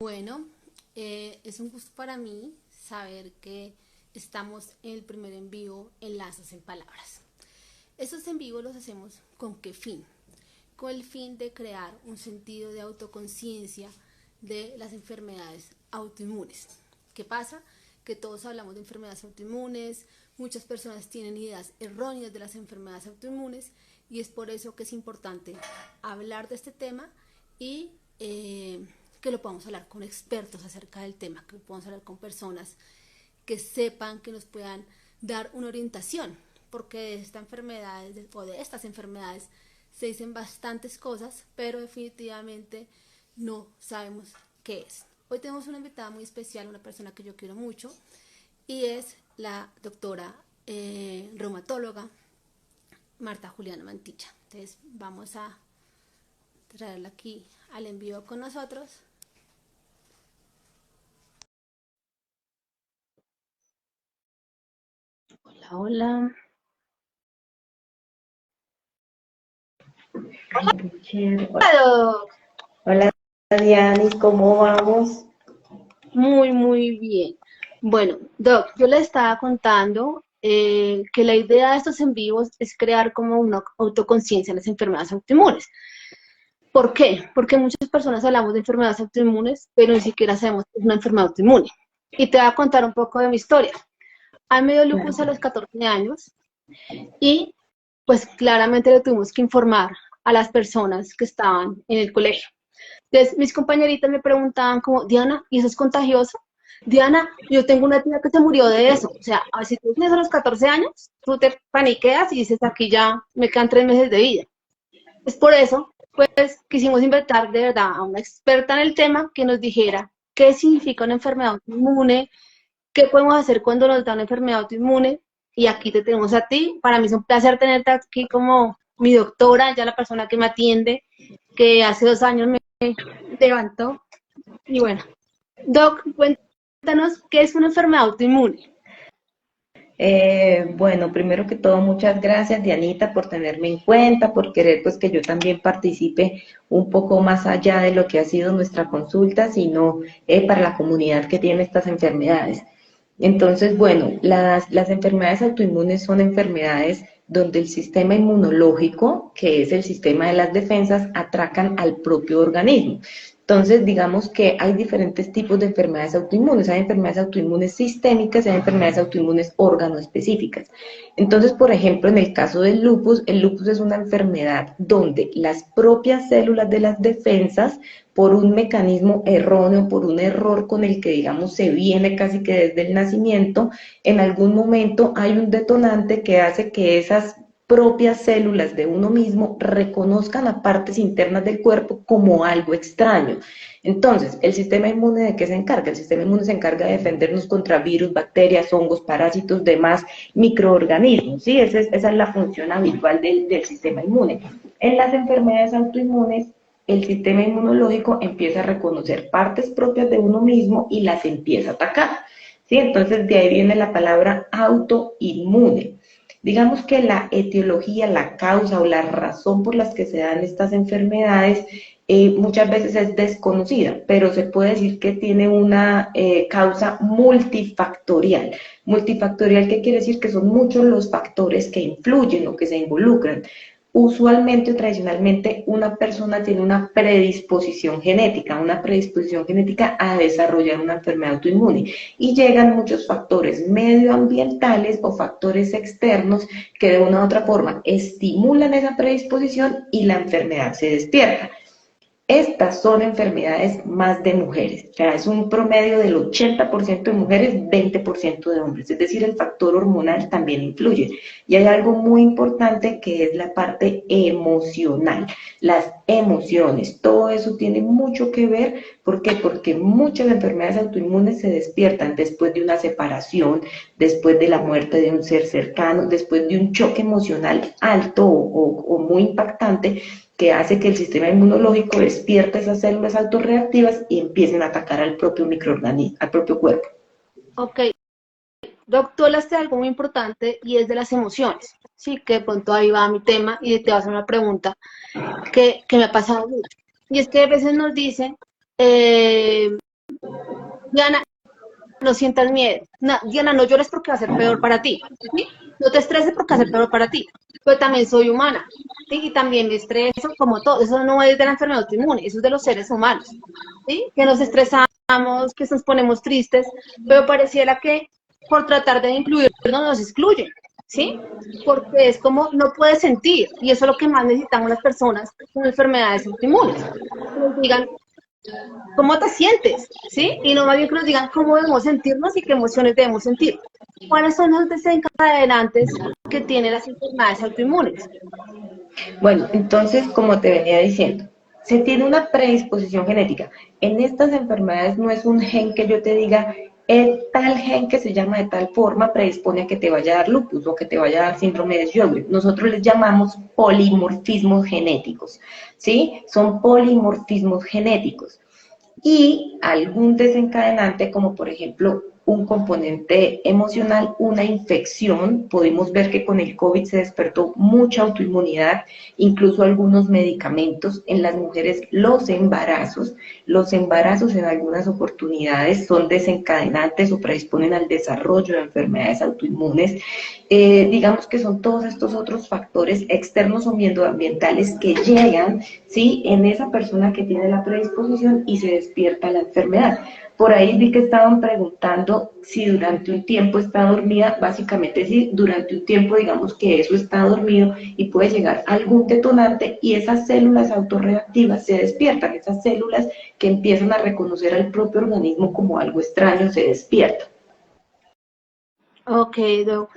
Bueno, es un gusto para mí saber que estamos en el primer en vivo en Lazos en Palabras. Estos en vivo los hacemos ¿con qué fin? Con el fin de crear un sentido de autoconciencia de las enfermedades autoinmunes. ¿Qué pasa? Que todos hablamos de enfermedades autoinmunes, muchas personas tienen ideas erróneas de las enfermedades autoinmunes y es por eso que es importante hablar de este tema y que lo podamos hablar con expertos acerca del tema, que lo podamos hablar con personas que sepan, que nos puedan dar una orientación, porque de esta enfermedad o de estas enfermedades se dicen bastantes cosas, pero definitivamente no sabemos qué es. Hoy tenemos una invitada muy especial, una persona que yo quiero mucho, y es la doctora reumatóloga Marta Juliana Mantilla. Entonces vamos a traerla aquí al envío con nosotros. Hola, hola. Hola, Hola, Dianis, ¿cómo vamos? muy bien. Bueno, Doc, yo le estaba contando que la idea de estos en vivos es crear como una autoconciencia en las enfermedades autoinmunes. ¿Por qué? Porque muchas personas hablamos de enfermedades autoinmunes, pero ni siquiera sabemos que es una enfermedad autoinmune. Y te voy a contar un poco de mi historia. A mí me dio lupus a los 14 años y pues claramente le tuvimos que informar a las personas que estaban en el colegio. Entonces, mis compañeritas me preguntaban como, Diana, ¿y eso es contagioso? Diana, yo tengo una tía que se murió de eso. O sea, a ver, si tú tienes a los 14 años, tú te paniqueas y dices, aquí ya me quedan 3 meses de vida. Es por eso, pues, quisimos invitar de verdad a una experta en el tema que nos dijera qué significa una enfermedad autoinmune, qué podemos hacer cuando nos da una enfermedad autoinmune. Y aquí te tenemos a ti. Para mí es un placer tenerte aquí como mi doctora, ya la persona que me atiende, que hace 2 años me levantó. Y bueno, Doc, cuéntanos qué es una enfermedad autoinmune. Bueno, primero que todo, muchas gracias, Dianita, por tenerme en cuenta, por querer pues que yo también participe un poco más allá de lo que ha sido nuestra consulta, sino para la comunidad que tiene estas enfermedades. Entonces, bueno, las enfermedades autoinmunes son enfermedades donde el sistema inmunológico, que es el sistema de las defensas, atracan al propio organismo. Entonces, digamos que hay diferentes tipos de enfermedades autoinmunes. Hay enfermedades autoinmunes sistémicas y hay enfermedades autoinmunes órgano-específicas. Entonces, por ejemplo, en el caso del lupus es una enfermedad donde las propias células de las defensas, por un mecanismo erróneo, por un error con el que, digamos, se viene casi que desde el nacimiento, en algún momento hay un detonante que hace que esas propias células de uno mismo reconozcan a partes internas del cuerpo como algo extraño. Entonces, ¿el sistema inmune de qué se encarga? El sistema inmune se encarga de defendernos contra virus, bacterias, hongos, parásitos, demás microorganismos, ¿sí? Esa es la función habitual del sistema inmune. En las enfermedades autoinmunes, el sistema inmunológico empieza a reconocer partes propias de uno mismo y las empieza a atacar, ¿sí? Entonces, de ahí viene la palabra autoinmune. Digamos que la etiología, la causa o la razón por las que se dan estas enfermedades muchas veces es desconocida, pero se puede decir que tiene una causa multifactorial. Multifactorial, ¿qué quiere decir? Que son muchos los factores que influyen o que se involucran. Usualmente o tradicionalmente una persona tiene una predisposición genética a desarrollar una enfermedad autoinmune y llegan muchos factores medioambientales o factores externos que de una u otra forma estimulan esa predisposición y la enfermedad se despierta. Estas son enfermedades más de mujeres, o sea, es un promedio del 80% de mujeres, 20% de hombres, es decir, el factor hormonal también influye. Y hay algo muy importante que es la parte emocional, las emociones, todo eso tiene mucho que ver, ¿por qué? Porque muchas enfermedades autoinmunes se despiertan después de una separación, después de la muerte de un ser cercano, después de un choque emocional alto o muy impactante, que hace que el sistema inmunológico despierte esas células autorreactivas y empiecen a atacar al propio microorganismo, al propio cuerpo. Ok, Doc, tú hablaste de algo muy importante y es de las emociones. Sí, que de pronto ahí va mi tema y te voy a hacer una pregunta que me ha pasado mucho. Y es que a veces nos dicen, Diana, no sientas miedo. No, Diana, no llores porque va a ser peor para ti. ¿Sí? No te estreses porque va a ser peor para ti. Pero también soy humana. ¿Sí? Y también me estreso como todo. Eso no es de la enfermedad autoinmune, eso es de los seres humanos. ¿Sí? Que nos estresamos, que nos ponemos tristes, pero pareciera que por tratar de incluirnos nos excluyen. ¿Sí? Porque es como no puedes sentir. Y eso es lo que más necesitamos las personas con enfermedades autoinmunes. Que nos digan, ¿cómo te sientes? ¿Sí? Y no más bien que nos digan cómo debemos sentirnos y qué emociones debemos sentir. ¿Cuáles son los desencadenantes que tienen las enfermedades autoinmunes? Bueno, entonces, como te venía diciendo, se tiene una predisposición genética. En estas enfermedades no es un gen que yo te diga, el tal gen que se llama de tal forma predispone a que te vaya a dar lupus o que te vaya a dar síndrome de Sjögren. Nosotros les llamamos polimorfismos genéticos, ¿sí? Son polimorfismos genéticos. Y algún desencadenante, como por ejemplo un componente emocional, una infección. Podemos ver que con el COVID se despertó mucha autoinmunidad, incluso algunos medicamentos en las mujeres, los embarazos en algunas oportunidades son desencadenantes o predisponen al desarrollo de enfermedades autoinmunes. Digamos que son todos estos otros factores externos o medioambientales que llegan, ¿sí?, en esa persona que tiene la predisposición y se despierta la enfermedad. Por ahí vi que estaban preguntando si durante un tiempo está dormida. Básicamente sí, durante un tiempo digamos que eso está dormido y puede llegar algún detonante y esas células autorreactivas se despiertan, esas células que empiezan a reconocer al propio organismo como algo extraño se despiertan. Ok, no.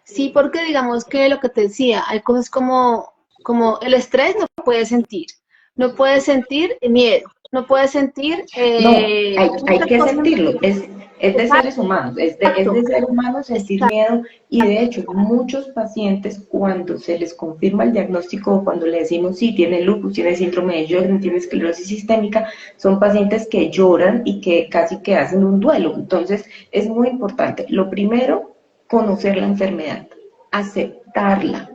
Sí, porque digamos que lo que te decía, hay cosas como el estrés no puedes sentir, no puedes sentir miedo, no puedes sentir No, hay muchas que cosas. sentirlo, es de seres humanos, es Exacto, de ser humanos sentir exacto. miedo y de hecho muchos pacientes cuando se les confirma el diagnóstico o cuando le decimos sí, tiene lupus, tiene síndrome de Sjögren, tiene esclerosis sistémica, son pacientes que lloran y que casi que hacen un duelo. Entonces es muy importante, lo primero, conocer la enfermedad, aceptarla,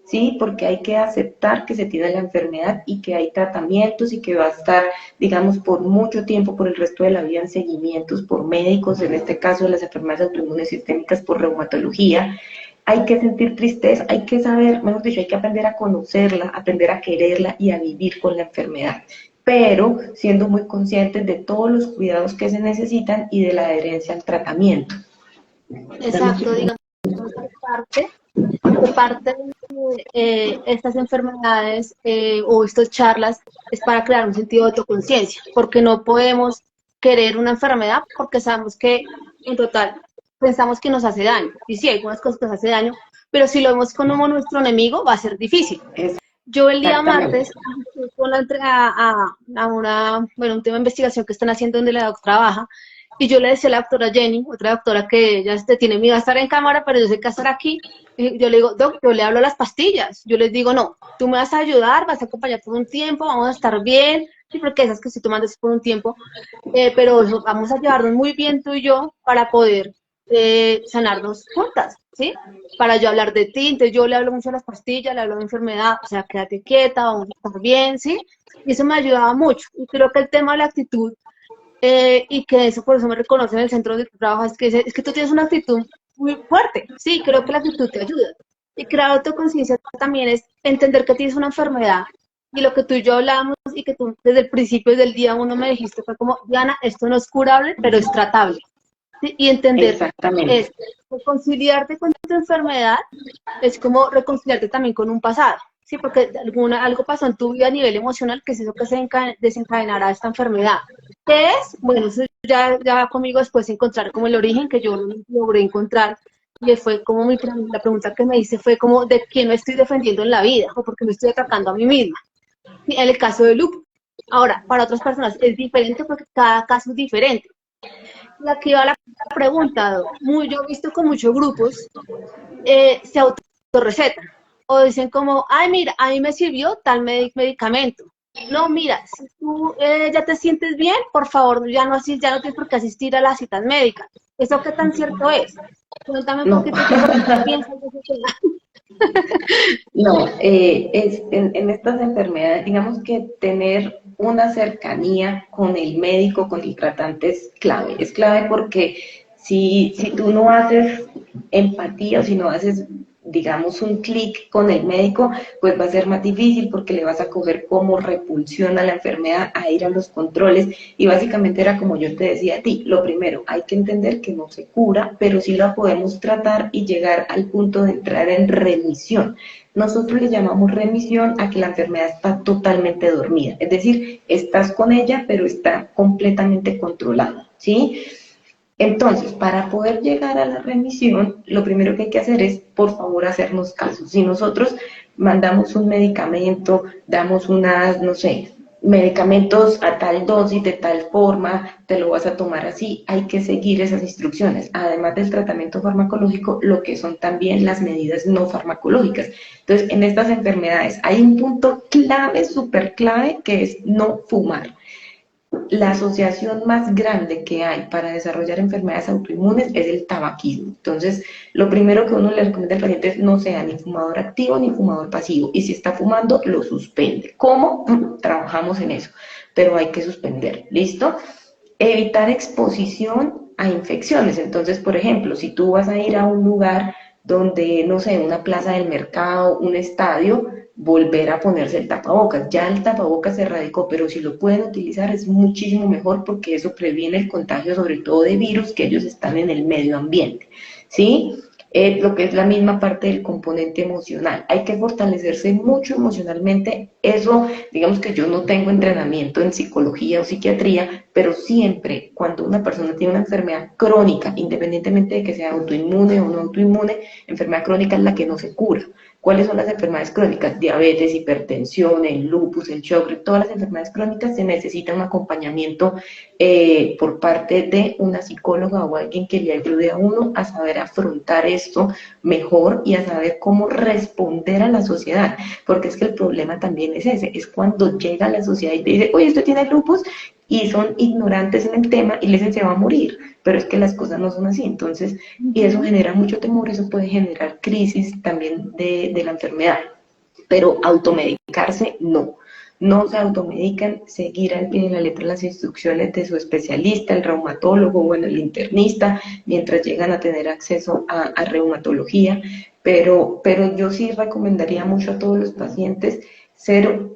¿sí? Porque hay que aceptar que se tiene la enfermedad y que hay tratamientos y que va a estar, digamos, por mucho tiempo, por el resto de la vida en seguimientos por médicos, en este caso de las enfermedades autoinmunes sistémicas por reumatología. Hay que sentir tristeza, hay que saber, mejor dicho, hay que aprender a conocerla, aprender a quererla y a vivir con la enfermedad, pero siendo muy conscientes de todos los cuidados que se necesitan y de la adherencia al tratamiento. Exacto, digamos que parte de estas enfermedades o estas charlas es para crear un sentido de autoconciencia, porque no podemos querer una enfermedad porque sabemos que en total pensamos que nos hace daño. Y sí, hay algunas cosas que nos hace daño, pero si lo vemos como nuestro enemigo va a ser difícil. Yo el día martes Exactamente. con la entrega un tema de investigación que están haciendo donde la doctora trabaja, y yo le decía a la doctora Jenny, otra doctora que ella tiene miedo a estar en cámara, pero yo sé que estar aquí, y yo le digo, doc, yo le hablo a las pastillas, yo les digo, no, tú me vas a ayudar, vas a acompañar por un tiempo, vamos a estar bien, sí, porque esas que estoy tomando es por un tiempo, pero vamos a llevarnos muy bien tú y yo para poder sanarnos juntas, ¿sí? Para yo hablar de ti, entonces yo le hablo mucho a las pastillas, le hablo de enfermedad, o sea, quédate quieta, vamos a estar bien, ¿sí? Y eso me ayudaba mucho. Y creo que el tema de la actitud, y que eso por eso me reconoce en el centro de trabajo, es que tú tienes una actitud muy fuerte, sí, creo que la actitud te ayuda. Y crear autoconciencia también es entender que tienes una enfermedad, y lo que tú y yo hablamos, y que tú desde el principio, desde el día uno me dijiste, fue como, Diana, esto no es curable, pero es tratable. ¿Sí? Y entender Exactamente. es reconciliarte con tu enfermedad, es como reconciliarte también con un pasado, ¿sí? Porque algo pasó en tu vida a nivel emocional que es eso que se desencadenará esta enfermedad. ¿Qué es? Bueno, eso ya va conmigo después encontrar como el origen que yo logré encontrar. Y fue como la pregunta que me hice fue como de quién me estoy defendiendo en la vida o por qué me estoy atacando a mí misma. ¿Sí? En el caso de lupus. Ahora, para otras personas es diferente porque cada caso es diferente. Y aquí va la pregunta, yo he visto con muchos grupos se autorrecetan o dicen como, ay, mira, a mí me sirvió tal medicamento. No, mira, si tú ya te sientes bien, por favor, ya no tienes por qué asistir a las citas médicas. ¿Eso qué tan cierto es? Cuéntame un No, poquito tú porque qué piensas de ese tema. no, en estas enfermedades, digamos que tener una cercanía con el médico, con el tratante es clave porque si tú no haces empatía o si no haces, digamos, un clic con el médico, pues va a ser más difícil porque le vas a coger cómo repulsiona la enfermedad a ir a los controles y básicamente era como yo te decía a ti, lo primero, hay que entender que no se cura, pero sí la podemos tratar y llegar al punto de entrar en remisión. Nosotros le llamamos remisión a que la enfermedad está totalmente dormida, es decir, estás con ella, pero está completamente controlada, ¿sí? Entonces, para poder llegar a la remisión, lo primero que hay que hacer es, por favor, hacernos caso. Si nosotros mandamos un medicamento, damos unas, no sé, medicamentos a tal dosis, de tal forma, te lo vas a tomar así, hay que seguir esas instrucciones. Además del tratamiento farmacológico, lo que son también las medidas no farmacológicas. Entonces, en estas enfermedades hay un punto clave, súper clave, que es no fumar. La asociación más grande que hay para desarrollar enfermedades autoinmunes es el tabaquismo. Entonces, lo primero que uno le recomienda al paciente es no sea ni fumador activo ni fumador pasivo. Y si está fumando, lo suspende. ¿Cómo? Trabajamos en eso, pero hay que suspender. ¿Listo? Evitar exposición a infecciones. Entonces, por ejemplo, si tú vas a ir a un lugar donde, no sé, una plaza del mercado, un estadio, volver a ponerse el tapabocas. Ya el tapabocas se erradicó, pero si lo pueden utilizar es muchísimo mejor porque eso previene el contagio, sobre todo de virus que ellos están en el medio ambiente, ¿sí? Lo que es la misma parte del componente emocional. Hay que fortalecerse mucho emocionalmente. Eso, digamos que yo no tengo entrenamiento en psicología o psiquiatría, pero siempre cuando una persona tiene una enfermedad crónica, independientemente de que sea autoinmune o no autoinmune, enfermedad crónica es la que no se cura. ¿Cuáles son las enfermedades crónicas? Diabetes, hipertensión, el lupus, el Sjögren, todas las enfermedades crónicas se necesita un acompañamiento por parte de una psicóloga o alguien que le ayude a uno a saber afrontar esto mejor y a saber cómo responder a la sociedad, porque es que el problema también es ese, es cuando llega a la sociedad y te dice, oye, ¿usted tiene lupus? Y son ignorantes en el tema y les dicen, se va a morir, pero es que las cosas no son así, entonces, y eso genera mucho temor, eso puede generar crisis también de la enfermedad, pero automedicarse no. No se automedican, seguir al pie de la letra las instrucciones de su especialista, el reumatólogo, bueno, el internista, mientras llegan a tener acceso a reumatología, pero yo sí recomendaría mucho a todos los pacientes ser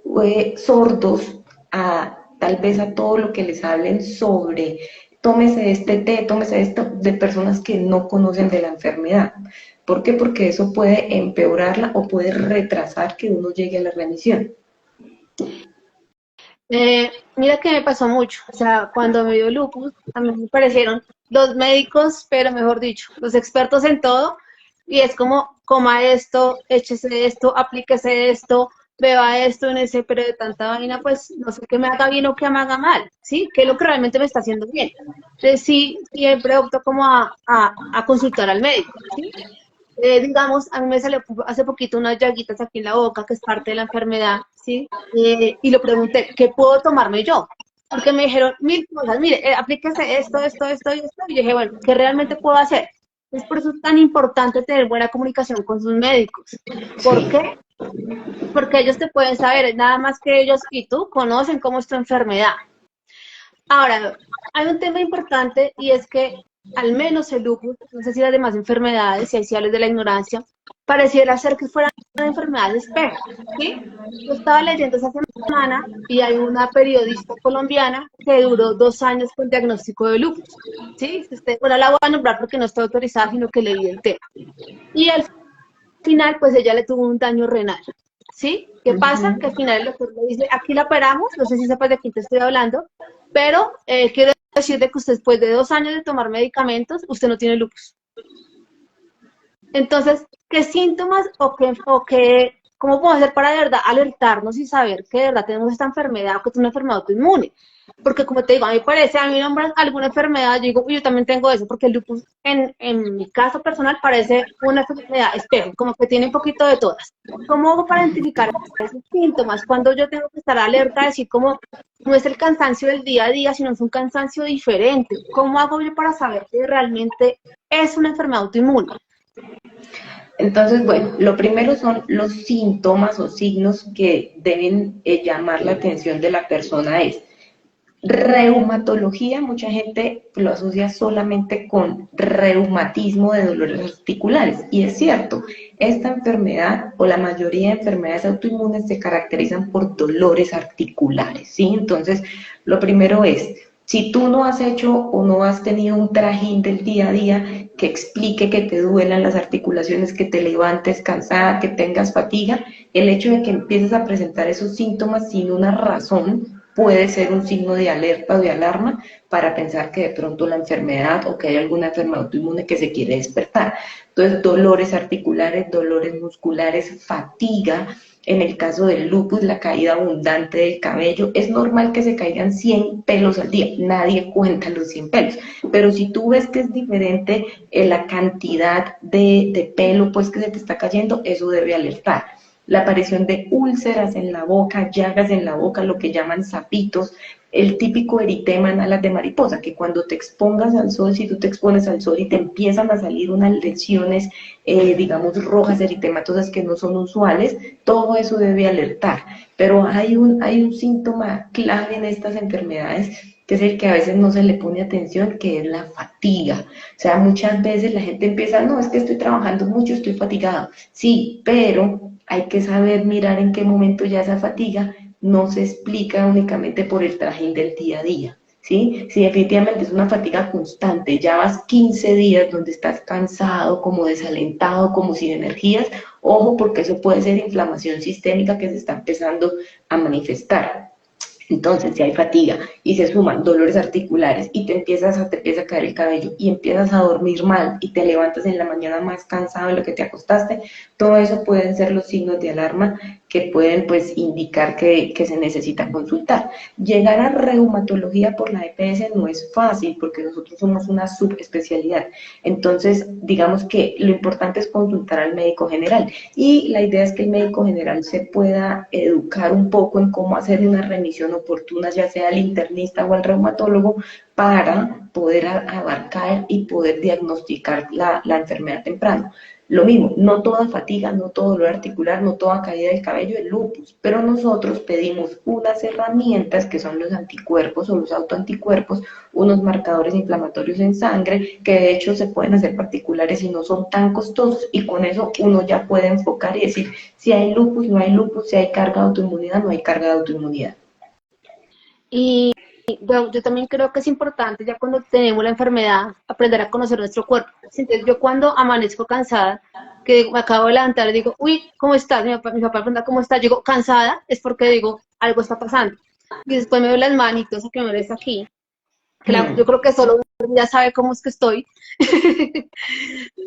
sordos a tal vez a todo lo que les hablen sobre tómese este té, tómese esto, de personas que no conocen de la enfermedad. ¿Por qué? Porque eso puede empeorarla o puede retrasar que uno llegue a la remisión. Mira que me pasó mucho, o sea, cuando me dio lupus, a mí me parecieron los médicos, pero mejor dicho, los expertos en todo, y es como, coma esto, échese esto, aplíquese esto, beba esto en ese, pero de tanta vaina, pues no sé qué me haga bien o qué me haga mal, ¿sí? ¿Qué es lo que realmente me está haciendo bien? Entonces sí, siempre opto como a consultar al médico, ¿sí? Digamos, a mí me salió hace poquito unas llaguitas aquí en la boca, que es parte de la enfermedad, ¿sí? Y lo pregunté, ¿qué puedo tomarme yo? Porque me dijeron mil cosas, mire, aplíquese esto, esto, esto y esto, y yo dije, bueno, ¿qué realmente puedo hacer? Es por eso tan importante tener buena comunicación con sus médicos. ¿Por Sí. qué? Porque ellos te pueden saber, nada más que ellos y tú conocen cómo es tu enfermedad. Ahora, hay un tema importante y es que al menos el lupus, no sé si las demás enfermedades, si hay hables de la ignorancia, pareciera ser que fueran enfermedades espejo, ¿sí? Yo estaba leyendo esa semana y hay una periodista colombiana que duró 2 años con diagnóstico de lupus, ¿sí? Bueno, la voy a nombrar porque no estoy autorizada, sino que leí el tema. Y al final, pues ella le tuvo un daño renal, ¿sí? ¿Qué pasa? Que al final el doctor le dice, aquí la operamos, no sé si sepas de quién te estoy hablando, pero quiero decir de que usted después de 2 años de tomar medicamentos, usted no tiene lupus. Entonces, ¿qué síntomas cómo podemos hacer para de verdad alertarnos y saber que de verdad tenemos esta enfermedad o que es una enfermedad autoinmune? Porque como te digo, a mí parece, a mí me nombran alguna enfermedad, yo digo, yo también tengo eso, porque el lupus en mi caso personal parece una enfermedad espejo, como que tiene un poquito de todas. ¿Cómo hago para identificar esos síntomas? Cuando yo tengo que estar alerta, decir como no es el cansancio del día a día, sino es un cansancio diferente. ¿Cómo hago yo para saber que realmente es una enfermedad autoinmune? Entonces, bueno, lo primero son los síntomas o signos que deben llamar la atención de la persona es reumatología. Mucha gente lo asocia solamente con reumatismo de dolores articulares y es cierto, esta enfermedad o la mayoría de enfermedades autoinmunes se caracterizan por dolores articulares, ¿sí? Entonces, lo primero es, si tú no has hecho o no has tenido un trajín del día a día que explique que te duelan las articulaciones, que te levantes cansada, que tengas fatiga, el hecho de que empieces a presentar esos síntomas sin una razón puede ser un signo de alerta o de alarma para pensar que de pronto la enfermedad o que hay alguna enfermedad autoinmune que se quiere despertar. Entonces, dolores articulares, dolores musculares, fatiga. En el caso del lupus, la caída abundante del cabello, es normal que se caigan 100 pelos al día, nadie cuenta los 100 pelos, pero si tú ves que es diferente la cantidad de pelo pues que se te está cayendo, eso debe alertar. La aparición de úlceras en la boca, llagas en la boca, lo que llaman sapitos, el típico eritema en alas de mariposa, que cuando te expongas al sol, si tú te expones al sol y te empiezan a salir unas lesiones, digamos, rojas, eritematosas que no son usuales, todo eso debe alertar. Pero hay un síntoma clave en estas enfermedades que es el que a veces no se le pone atención, que es la fatiga. O sea, muchas veces la gente empieza, no, es que estoy trabajando mucho, estoy fatigado. Sí, pero hay que saber mirar en qué momento ya esa fatiga no se explica únicamente por el trajín del día a día, ¿sí? Si definitivamente es una fatiga constante, ya vas 15 días donde estás cansado, como desalentado, como sin energías, ojo porque eso puede ser inflamación sistémica que se está empezando a manifestar. Entonces, si hay fatiga y se suman dolores articulares y te empieza a caer el cabello y empiezas a dormir mal y te levantas en la mañana más cansado de lo que te acostaste, todo eso pueden ser los signos de alarma que pueden pues indicar que se necesita consultar. Llegar a reumatología por la EPS no es fácil porque nosotros somos una subespecialidad. Entonces, digamos que lo importante es consultar al médico general y la idea es que el médico general se pueda educar un poco en cómo hacer una remisión oportuna, ya sea al internista o al reumatólogo, para poder abarcar y poder diagnosticar la enfermedad temprano. Lo mismo, no toda fatiga, no todo dolor articular, no toda caída del cabello es lupus, pero nosotros pedimos unas herramientas que son los anticuerpos o los autoanticuerpos, unos marcadores inflamatorios en sangre, que de hecho se pueden hacer particulares y no son tan costosos, y con eso uno ya puede enfocar y decir si hay lupus, no hay lupus, si hay carga de autoinmunidad, no hay carga de autoinmunidad. Y yo también creo que es importante, ya cuando tenemos la enfermedad, aprender a conocer nuestro cuerpo. Entonces, yo cuando amanezco cansada, que me acabo de levantar, digo, uy, ¿cómo estás? Mi papá pregunta, ¿cómo estás? Yo digo, cansada, es porque digo, algo está pasando. Y después me veo las manitos, que me ves aquí, yo creo que solo uno ya sabe cómo es que estoy,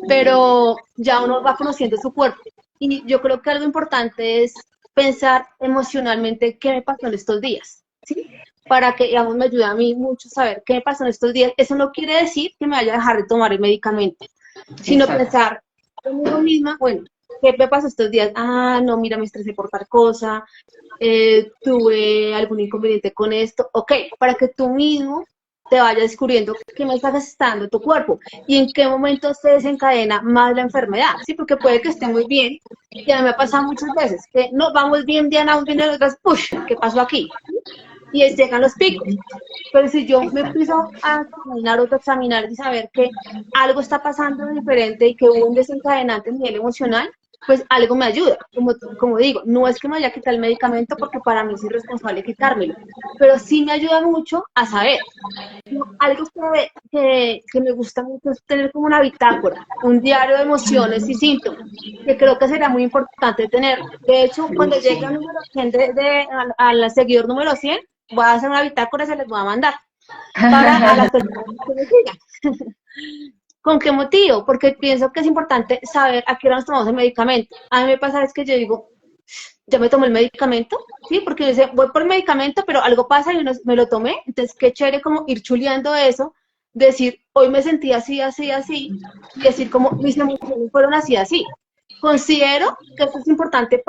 pero ya uno va conociendo su cuerpo. Y yo creo que algo importante es pensar emocionalmente qué me pasó en estos días, ¿sí? Para que, digamos, me ayude a mí mucho saber qué me pasó en estos días. Eso no quiere decir que me vaya a dejar de tomar el medicamento, sino Exacto. pensar conmigo misma, bueno, ¿qué me pasó estos días? Ah, no, mira, me estresé por tal cosa, tuve algún inconveniente con esto, ok, para que tú mismo te vayas descubriendo qué me está gastando tu cuerpo y en qué momento se desencadena más la enfermedad, ¿sí? Porque puede que esté muy bien, y a mí me ha pasado muchas veces, que no, vamos bien, Diana, vamos bien, y otras, uff, ¿qué pasó aquí? Y llegan los picos. Pero si yo me empiezo a examinar, autoexaminar y saber que algo está pasando diferente y que hubo un desencadenante a nivel emocional, pues algo me ayuda. Como digo, no es que me vaya a quitar el medicamento porque para mí es irresponsable quitármelo, pero sí me ayuda mucho a saber. Algo que me gusta mucho es tener como una bitácora, un diario de emociones y síntomas, que creo que sería muy importante tener. De hecho, cuando llegue al número 100 al seguidor número 100, voy a hacer una bitácora y se les voy a mandar para a las personas que me sigan. ¿Con qué motivo? Porque pienso que es importante saber a qué hora nos tomamos el medicamento. A mí me pasa es que yo digo, ya me tomé el medicamento, ¿sí? Porque dice, voy por el medicamento, pero algo pasa y me lo tomé. Entonces, qué chévere como ir chuleando eso, decir, hoy me sentí así, así, así, y decir como mis emociones fueron así, así. Considero que esto es importante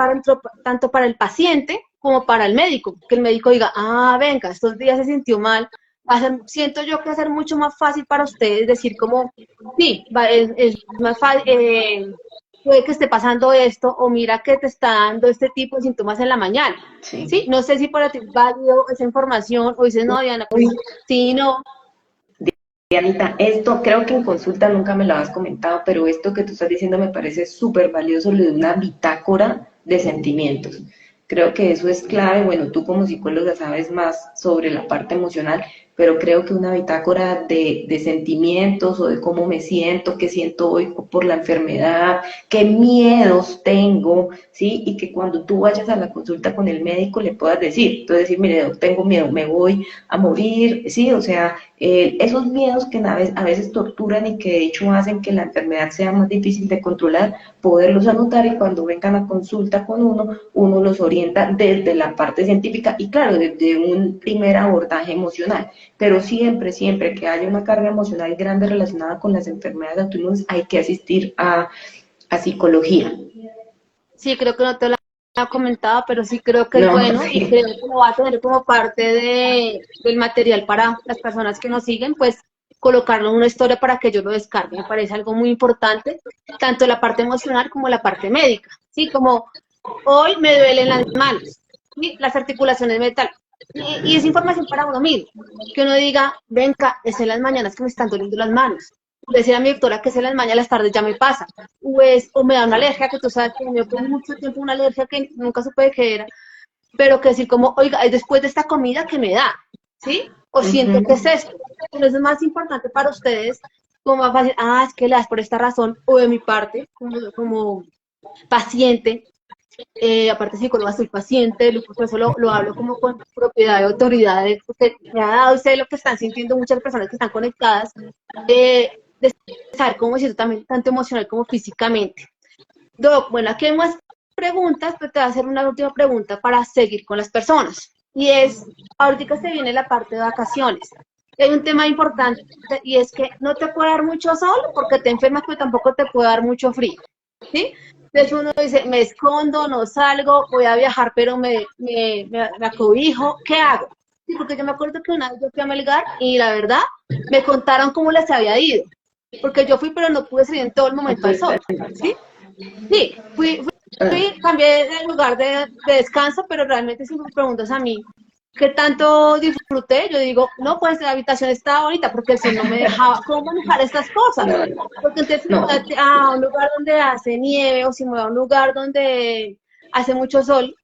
tanto para el paciente como para el médico, que el médico diga, ah, venga, estos días se sintió mal, siento yo que va a ser mucho más fácil para ustedes decir como, sí, es más fácil, puede que esté pasando esto, o mira que te está dando este tipo de síntomas en la mañana. Sí. ¿Sí? No sé si para ti es válido esa información, o dices, no, Diana, pues sí, no. Dianita, esto creo que en consulta nunca me lo has comentado, pero esto que tú estás diciendo me parece súper valioso, lo de una bitácora de sentimientos. Creo que eso es clave. Bueno, tú como psicóloga sabes más sobre la parte emocional, pero creo que una bitácora de sentimientos o de cómo me siento, qué siento hoy por la enfermedad, qué miedos tengo, ¿sí? Y que cuando tú vayas a la consulta con el médico le puedas decir, tú decir, mire, tengo miedo, me voy a morir, ¿sí? O sea, esos miedos que a veces torturan y que de hecho hacen que la enfermedad sea más difícil de controlar, poderlos anotar y cuando vengan a consulta con uno los orienta desde la parte científica y claro, desde un primer abordaje emocional. Pero siempre, siempre que haya una carga emocional grande relacionada con las enfermedades autoinmunes, hay que asistir a psicología. Sí, creo que no te lo he comentado, pero sí creo que es No, bueno y sí. creo que lo va a tener como parte del material para las personas que nos siguen, pues colocarlo en una historia para que ellos lo descarguen. Me parece algo muy importante, tanto la parte emocional como la parte médica. Sí, como hoy me duelen las manos, ¿sí? Las articulaciones metal. Y es información para uno mismo. Que uno diga, venga, es en las mañanas que me están doliendo las manos. Decir a mi doctora que es en las mañanas, las tardes ya me pasa. O me da una alergia, que tú sabes que me dio por mucho tiempo una alergia que nunca supe qué era. Pero que decir como, oiga, es después de esta comida que me da, ¿sí? O siento que es Uh-huh. esto. Pero eso es más importante para ustedes, como más fácil, es que le das por esta razón, o de mi parte, como paciente, aparte psicóloga, soy paciente, por eso lo hablo como con propiedad de autoridad, porque me ha dado sé lo que están sintiendo muchas personas que están conectadas, de saber cómo es eso también, tanto emocional como físicamente. Doc, bueno, aquí hay más preguntas, pero te voy a hacer una última pregunta para seguir con las personas. Y es, ahorita se viene la parte de vacaciones. Hay un tema importante y es que no te puede dar mucho sol porque te enfermas, pero tampoco te puede dar mucho frío. ¿Sí? Entonces uno dice, me escondo, no salgo, voy a viajar, pero me acobijo, ¿qué hago? Sí, porque yo me acuerdo que una vez yo fui a Melgar y la verdad me contaron cómo les había ido, porque yo fui, pero no pude salir en todo el momento al sol, ¿sí? Sí, cambié de lugar de descanso, pero realmente si me preguntas a mí qué tanto disfruté, yo digo, no, pues la habitación estaba bonita porque el sol no me dejaba cómo manejar estas cosas. No, Porque entonces si me no. voy a un lugar donde hace nieve o si me voy a un lugar donde hace mucho sol,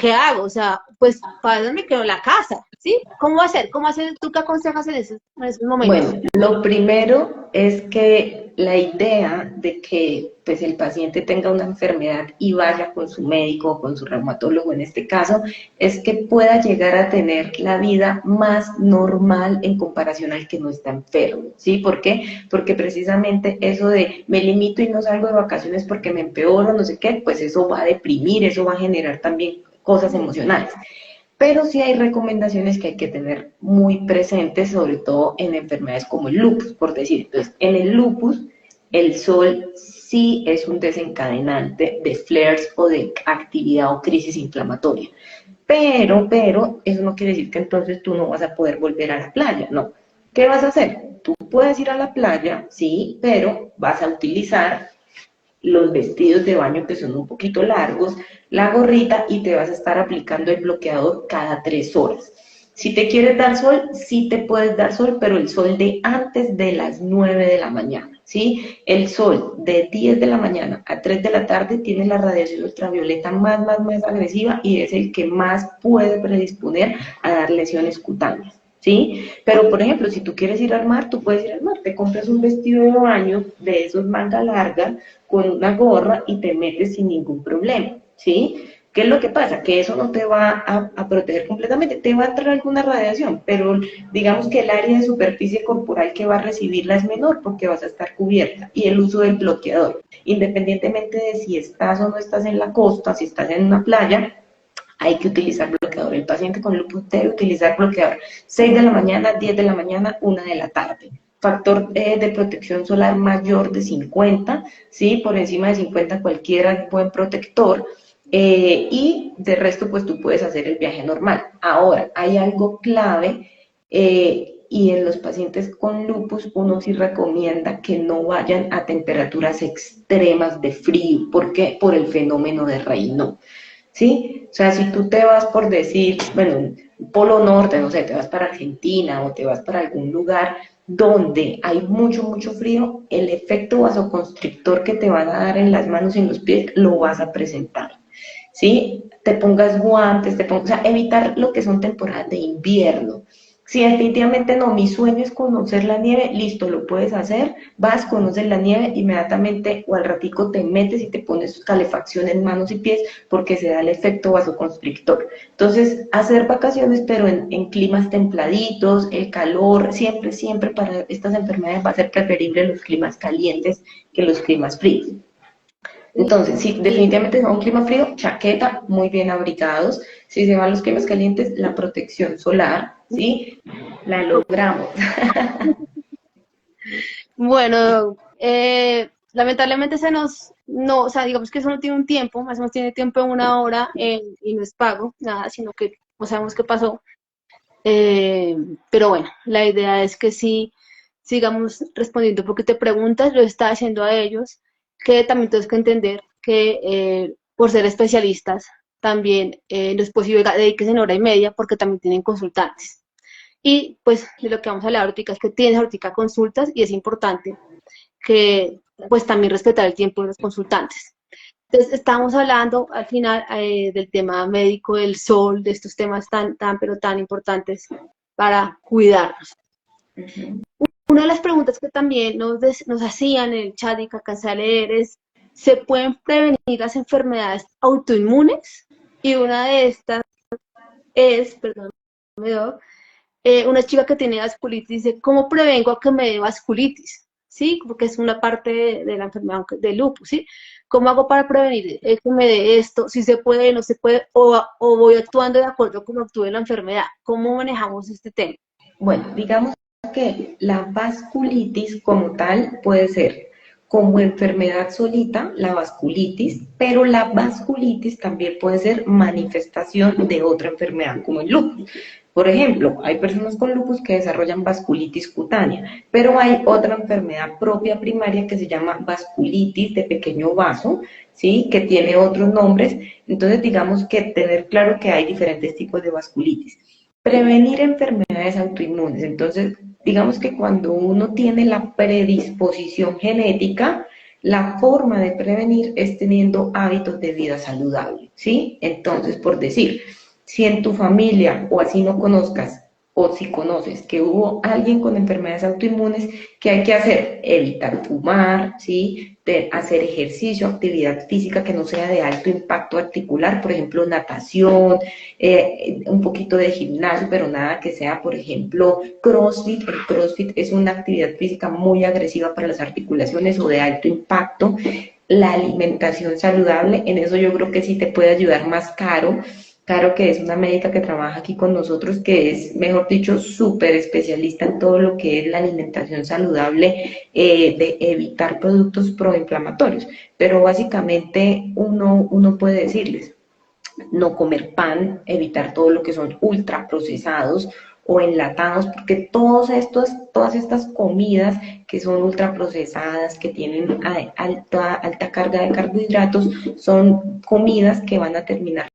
¿qué hago? O sea, pues para eso me quedo en la casa, ¿sí? ¿Cómo hacer? ¿Cómo hacer? ¿Tú qué aconsejas en esos momentos? Bueno, lo primero es que la idea de que pues, el paciente tenga una enfermedad y vaya con su médico o con su reumatólogo en este caso, es que pueda llegar a tener la vida más normal en comparación al que no está enfermo, ¿sí? ¿Por qué? Porque precisamente eso de me limito y no salgo de vacaciones porque me empeoro, no sé qué, pues eso va a deprimir, eso va a generar también cosas emocionales. Pero sí hay recomendaciones que hay que tener muy presentes, sobre todo en enfermedades como el lupus, por decir. Entonces, en el lupus, el sol sí es un desencadenante de flares o de actividad o crisis inflamatoria. Pero, eso no quiere decir que entonces tú no vas a poder volver a la playa, no. ¿Qué vas a hacer? Tú puedes ir a la playa, sí, pero vas a utilizar los vestidos de baño que son un poquito largos, la gorrita y te vas a estar aplicando el bloqueador cada 3 horas. Si te quieres dar sol, sí te puedes dar sol, pero el sol de antes de las 9 de la mañana, ¿sí? El sol de 10 de la mañana a 3 de la tarde tiene la radiación ultravioleta más agresiva y es el que más puede predisponer a dar lesiones cutáneas. ¿Sí? Pero, por ejemplo, si tú quieres ir al mar, tú puedes ir al mar, te compras un vestido de baño de esos manga larga, con una gorra y te metes sin ningún problema, ¿sí? ¿Qué es lo que pasa? Que eso no te va a proteger completamente, te va a entrar alguna radiación, pero digamos que el área de superficie corporal que va a recibirla es menor porque vas a estar cubierta y el uso del bloqueador, independientemente de si estás o no estás en la costa, si estás en una playa, hay que utilizar bloqueador. El paciente con lupus debe utilizar bloqueador 6 de la mañana, 10 de la mañana, 1 de la tarde. Factor de protección solar mayor de 50, ¿sí? Por encima de 50 cualquiera buen protector. Y de resto, pues tú puedes hacer el viaje normal. Ahora, hay algo clave y en los pacientes con lupus uno sí recomienda que no vayan a temperaturas extremas de frío. ¿Por qué? Por el fenómeno de Raynaud, ¿sí? O sea, si tú te vas por decir, bueno, Polo Norte, no sé, te vas para Argentina o te vas para algún lugar donde hay mucho, mucho frío, el efecto vasoconstrictor que te van a dar en las manos y en los pies lo vas a presentar, ¿sí? Te pongas guantes, o sea, evitar lo que son temporadas de invierno. Si definitivamente no, mi sueño es conocer la nieve, listo, lo puedes hacer, vas, conoces la nieve, inmediatamente o al ratico te metes y te pones calefacción en manos y pies porque se da el efecto vasoconstrictor. Entonces, hacer vacaciones, pero en climas templaditos, el calor, siempre, siempre para estas enfermedades va a ser preferible los climas calientes que los climas fríos. Entonces, si Sí, definitivamente se va a un clima frío, chaqueta, muy bien abrigados. Si se van los climas calientes, la protección solar, ¿sí? La logramos. bueno, lamentablemente no, o sea, digamos que eso no tiene un tiempo, más o menos tiene tiempo en una hora y no es pago, nada, sino que no sabemos qué pasó. Eh, pero bueno, la idea es que sí sigamos respondiendo porque te preguntas, lo está haciendo a ellos, que también tienes que entender que por ser especialistas también no es posible dediques en hora y media porque también tienen consultantes. Y pues de lo que vamos a hablar ahorita es que tienes ahorita consultas y es importante que pues también respetar el tiempo de los consultantes. Entonces, estamos hablando al final del tema médico, del sol, de estos temas pero tan importantes para cuidarnos. Una de las preguntas que también nos hacían en el chat y que alcancé a leer es, ¿se pueden prevenir las enfermedades autoinmunes? Y una de estas es, perdón, una chica que tiene vasculitis dice, ¿cómo prevengo a que me dé vasculitis? ¿Sí? Porque es una parte de la enfermedad de lupus, ¿sí? ¿Cómo hago para prevenir que me dé esto? Si se puede, no se puede, o voy actuando de acuerdo como actúe la enfermedad. ¿Cómo manejamos este tema? Bueno, digamos que la vasculitis como tal puede ser como enfermedad solita, la vasculitis, pero la vasculitis también puede ser manifestación de otra enfermedad como el lupus. Por ejemplo, hay personas con lupus que desarrollan vasculitis cutánea, pero hay otra enfermedad propia primaria que se llama vasculitis de pequeño vaso, ¿sí? Que tiene otros nombres. Entonces, digamos que tener claro que hay diferentes tipos de vasculitis. Prevenir enfermedades autoinmunes. Entonces, digamos que cuando uno tiene la predisposición genética, la forma de prevenir es teniendo hábitos de vida saludable, ¿sí? Entonces, por decir, si en tu familia o así no conozcas, o si conoces que hubo alguien con enfermedades autoinmunes, ¿qué hay que hacer? Evitar fumar, ¿sí? De hacer ejercicio, actividad física que no sea de alto impacto articular, por ejemplo, natación, un poquito de gimnasio, pero nada que sea, por ejemplo, CrossFit. El CrossFit es una actividad física muy agresiva para las articulaciones o de alto impacto. La alimentación saludable, en eso yo creo que sí te puede ayudar más caro. Caro, que es una médica que trabaja aquí con nosotros, que es, mejor dicho, súper especialista en todo lo que es la alimentación saludable, de evitar productos proinflamatorios. Pero básicamente uno puede decirles, no comer pan, evitar todo lo que son ultraprocesados o enlatados, porque todas estas comidas que son ultraprocesadas, que tienen alta carga de carbohidratos, son comidas que van a terminar